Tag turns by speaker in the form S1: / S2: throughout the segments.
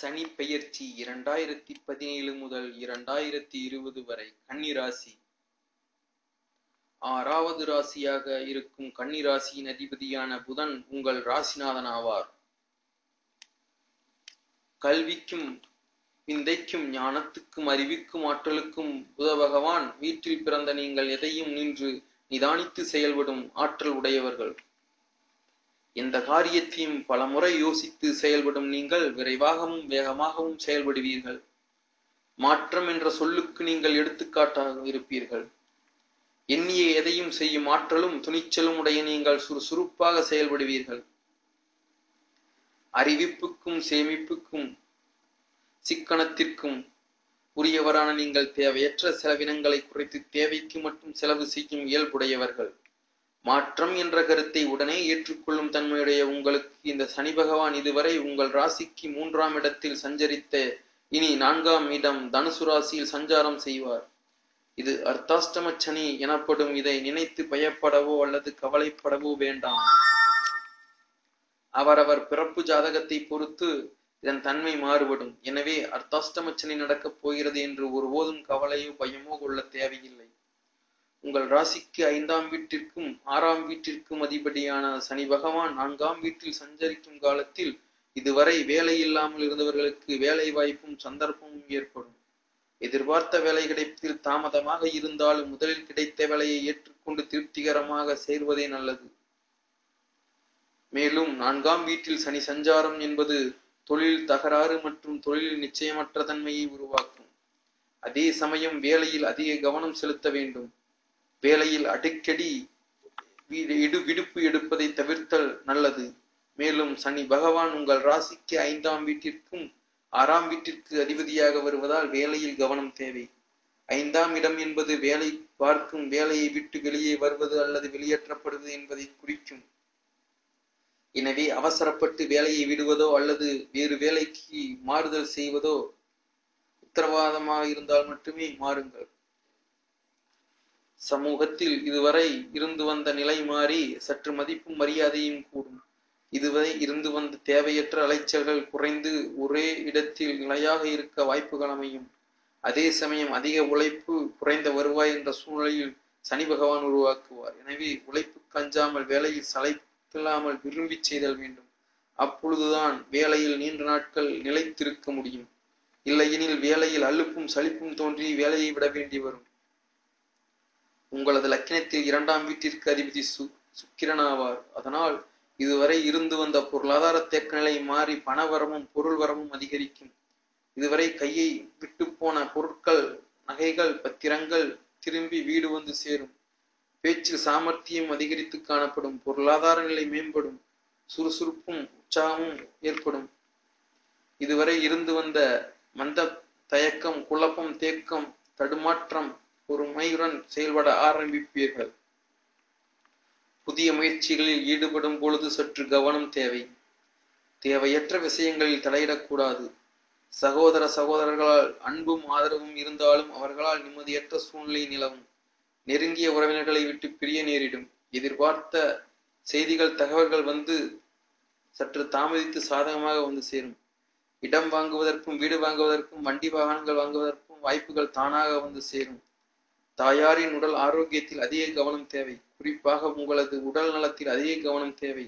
S1: சனி பெயர்ச்சி 2017 முதல் 2020 வரை கன்னி ராசி. ஆறாவது ராசியாக இருக்கும் கன்னி ராசியின் அதிபதியான புதன் உங்கள் ராசிநாதன் ஆவார். கல்விக்கும் விந்தைக்கும் ஞானத்துக்கும் அறிவுக்கும் ஆற்றலுக்கும் புத பகவான் வீட்டில் பிறந்த நீங்கள் எதையும் நின்று நிதானித்து செயல்படும் ஆற்றல் உடையவர்கள். எந்த காரியத்தையும் பல முறை யோசித்து செயல்படும் நீங்கள் விரைவாகவும் வேகமாகவும் செயல்படுவீர்கள். மாற்றம் என்ற சொல்லுக்கு நீங்கள் எடுத்துக்காட்டாக இருப்பீர்கள். எண்ணிய எதையும் செய்யும் ஆற்றலும் துணிச்சலும் உடைய நீங்கள் சுறுசுறுப்பாக செயல்படுவீர்கள். அறிவிப்புக்கும் சேமிப்புக்கும் சிக்கனத்திற்கும் உரியவரான நீங்கள் தேவையற்ற செலவினங்களை குறைத்து தேவைக்கு மட்டும் செலவு செய்யும் இயல்புடையவர்கள். மாற்றம் என்ற கருத்தை உடனே ஏற்றுக்கொள்ளும் தன்மையுடைய உங்களுக்கு இந்த சனி பகவான் இதுவரை உங்கள் ராசிக்கு 3ஆம் இடத்தில் சஞ்சரித்த இனி 4ஆம் இடம் தனுசு ராசியில் சஞ்சாரம் செய்வார். இது அர்த்தாஷ்டம சனி எனப்படும். இதை நினைத்து பயப்படவோ அல்லது கவலைப்படவோ வேண்டாம். அவரவர் பிறப்பு ஜாதகத்தை பொறுத்து இதன் தன்மை மாறுபடும். எனவே அர்த்தாஷ்டம சனி நடக்கப் போகிறது என்று ஒருபோதும் கவலையோ பயமோ கொள்ள தேவையில்லை. உங்கள் ராசிக்கு 5ஆம் வீட்டிற்கும் 6ஆம் வீட்டிற்கும் அதிபதியான சனி பகவான் 4ஆம் வீட்டில் சஞ்சரிக்கும் காலத்தில் இதுவரை வேலை இல்லாமல் இருந்தவர்களுக்கு வேலை வாய்ப்பும் சந்தர்ப்பமும் ஏற்படும். எதிர்பார்த்த வேலை கிடைப்பதில் தாமதமாக இருந்தாலும் முதலில் கிடைத்த வேலையை ஏற்றுக்கொண்டு திருப்திகரமாக சேர்வதே நல்லது. மேலும் 4ஆம் வீட்டில் சனி சஞ்சாரம் என்பது தொழில் தகராறு மற்றும் தொழிலில் நிச்சயமற்ற தன்மையை உருவாக்கும். அதே சமயம் வேலையில் அதிக கவனம் செலுத்த வேண்டும். வேலையில் அடிக்கடி விடுப்பு எடுப்பதை தவிர்த்தல் நல்லது. மேலும் சனி பகவான் உங்கள் ராசிக்கு 5ஆம் வீட்டிற்கும் 6ஆம் வீட்டிற்கு அதிபதியாக வருவதால் வேலையில் கவனம் தேவை. 5ஆம் இடம் என்பது வேலை பார்க்கும் வேலையை விட்டு வெளியே வருவது அல்லது வெளியேற்றப்படுவது என்பதை குறிக்கும். எனவே அவசரப்பட்டு வேலையை விடுவதோ அல்லது வேறு வேலைக்கு மாறுதல் செய்வதோ உத்தரவாதமாக இருந்தால் மட்டுமே மாறுங்கள். சமூகத்தில் இதுவரை இருந்து வந்த நிலை மாறி சற்று மதிப்பும் மரியாதையும் கூடும். இதுவரை இருந்து வந்த தேவையற்ற அலைச்சல்கள் குறைந்து ஒரே இடத்தில் நிலையாக இருக்க வாய்ப்புகள் அமையும். அதே சமயம் அதிக உழைப்பு குறைந்த வருவாய் என்ற சூழ்நிலையில் சனி பகவான் உருவாக்குவார். எனவே உழைப்புக்கு அஞ்சாமல் வேலையில் சளைப்பில்லாமல் விரும்பி செய்தல் வேண்டும். அப்பொழுதுதான் வேலையில் நீண்ட நாட்கள் நிலைத்திருக்க முடியும். இல்லையெனில் வேலையில் அலுப்பும் சலிப்பும் தோன்றி வேலையை விட வேண்டி வரும். உங்களது லக்கினத்தில் 2ஆம் வீட்டிற்கு அதிபதி சுக்கிரன் ஆவார். அதனால் இதுவரை இருந்து வந்த பொருளாதார தேக்க நிலை மாறி பணவரமும் பொருள் வரமும் அதிகரிக்கும். இதுவரை கையை விட்டு போன பொருட்கள், நகைகள், பத்திரங்கள் திரும்பி வீடு வந்து சேரும். பேச்சில் சாமர்த்தியம் அதிகரித்து காணப்படும். பொருளாதார நிலை மேம்படும். சுறுசுறுப்பும் உற்சாகமும் ஏற்படும். இதுவரை இருந்து வந்த மந்த தயக்கம், குழப்பம், தேக்கம், தடுமாற்றம் பொறுமையுடன் செயல்பட ஆரம்பிப்பீர்கள். புதிய முயற்சிகளில் ஈடுபடும் பொழுது சற்று கவனம் தேவை. தேவையற்ற விஷயங்களில் தலையிடக்கூடாது. சகோதரர்களால் அன்பும் ஆதரவும் இருந்தாலும் அவர்களால் நிம்மதியற்ற சூழ்நிலை நிலவும். நெருங்கிய உறவினர்களை விட்டு பிரிய நேரிடும். எதிர்பார்த்த செய்திகள், தகவல்கள் வந்து சற்று தாமதித்து சாதகமாக வந்து சேரும். இடம் வாங்குவதற்கும் வீடு வாங்குவதற்கும் வண்டி வாகனங்கள் வாங்குவதற்கும் வாய்ப்புகள் தானாக வந்து சேரும். தாயாரின் உடல் ஆரோக்கியத்தில் அதிக கவனம் தேவை. குறிப்பாக உங்களது உடல் நலத்தில் அதிக கவனம் தேவை.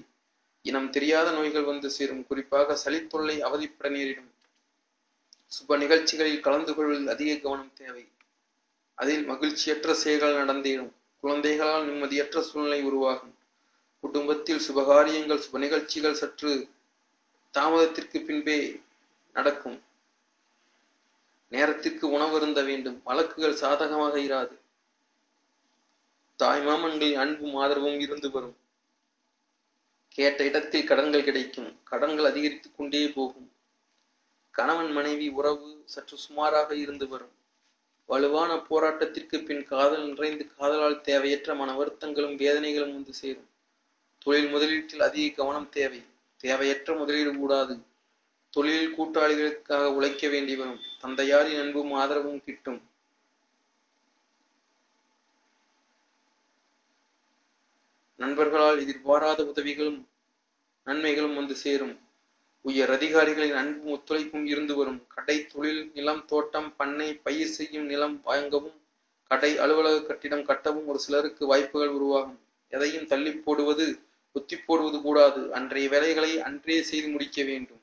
S1: இனம் தெரியாத நோய்கள் வந்து சேரும். குறிப்பாக சளித்தொல்லை அவதிப்பட நேரிடும். சுப நிகழ்ச்சிகளில் கலந்து கொள்வதில் அதிக கவனம் தேவை. அதில் மகிழ்ச்சியற்ற செயல்கள் நடந்தேறும். குழந்தைகளால் நிம்மதியற்ற சூழ்நிலை உருவாகும். குடும்பத்தில் சுபகாரியங்கள், சுப நிகழ்ச்சிகள் சற்று தாமதத்திற்கு பின்பே நடக்கும். நேரத்திற்கு உணவு அருந்த வேண்டும். வழக்குகள் சாதகமாக இராது. தாய்மாமன்களின் அன்பும் ஆதரவும் இருந்து வரும். கேட்ட இடத்தில் கடன்கள் கிடைக்கும். கடன்கள் அதிகரித்துக் கொண்டே போகும். கணவன் மனைவி உறவு சற்று சுமாராக இருந்து வரும். வலுவான போராட்டத்திற்கு பின் காதல் நிறைந்து காதலால் தேவையற்ற மன வருத்தங்களும் வேதனைகளும் வந்து சேரும். தொழில் முதலீட்டில் அதிக கவனம் தேவை. தேவையற்ற முதலீடு கூடாது. தொழில் கூட்டாளிகளுக்காக உழைக்க வேண்டி வரும். தந்தையாரின் அன்பும் ஆதரவும் கிட்டும். நண்பர்களால் எதிர்பாராத உதவிகளும் நன்மைகளும் வந்து சேரும். உயர் அதிகாரிகளின் அன்பும் ஒத்துழைப்பும் இருந்து வரும். கடை தொழில், நிலம், தோட்டம், பண்ணை, பயிர் செய்யும் நிலம் வாங்கவும், கடை, அலுவலக கட்டிடம் கட்டவும் ஒரு சிலருக்கு வாய்ப்புகள் உருவாகும். எதையும் தள்ளி போடுவது, ஒத்தி போடுவது கூடாது. அன்றைய வேலைகளை அன்றே செய்து முடிக்க வேண்டும்.